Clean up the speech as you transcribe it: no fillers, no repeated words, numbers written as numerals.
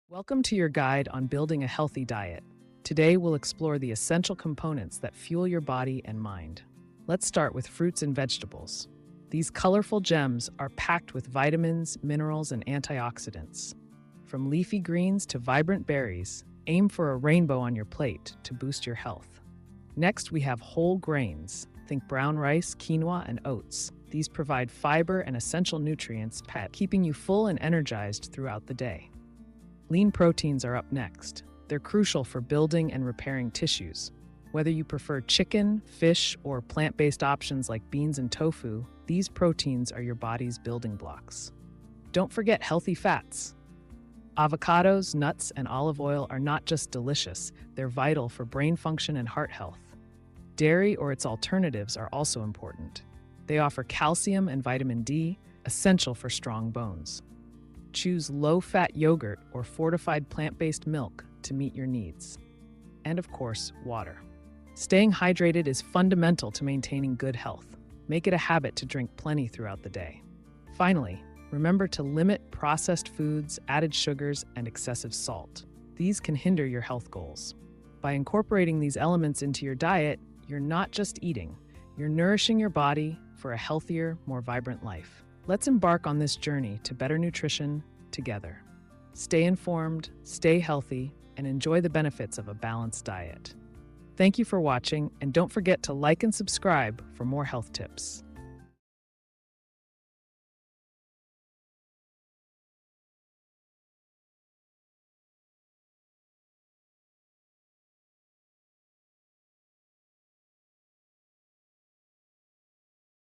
Welcome to your guide on building a healthy diet. Today, we'll explore the essential components that fuel your body and mind. Let's start with fruits and vegetables. These colorful gems are packed with vitamins, minerals, and antioxidants. From leafy greens to vibrant berries, aim for a rainbow on your plate to boost your health. Next, we have whole grains. Think brown rice, quinoa, and oats. These provide fiber and essential nutrients, keeping you full and energized throughout the day. Lean proteins are up next. They're crucial for building and repairing tissues. Whether you prefer chicken, fish, or plant-based options like beans and tofu, these proteins are your body's building blocks. Don't forget healthy fats. Avocados, nuts, and olive oil are not just delicious, they're vital for brain function and heart health. Dairy or its alternatives are also important. They offer calcium and vitamin D, essential for strong bones. Choose low-fat yogurt or fortified plant-based milk to meet your needs. And of course, water. Staying hydrated is fundamental to maintaining good health. Make it a habit to drink plenty throughout the day. Finally, remember to limit processed foods, added sugars, and excessive salt. These can hinder your health goals. By incorporating these elements into your diet, you're not just eating, you're nourishing your body for a healthier, more vibrant life. Let's embark on this journey to better nutrition together. Stay informed, stay healthy, and enjoy the benefits of a balanced diet. Thank you for watching, and don't forget to like and subscribe for more health tips.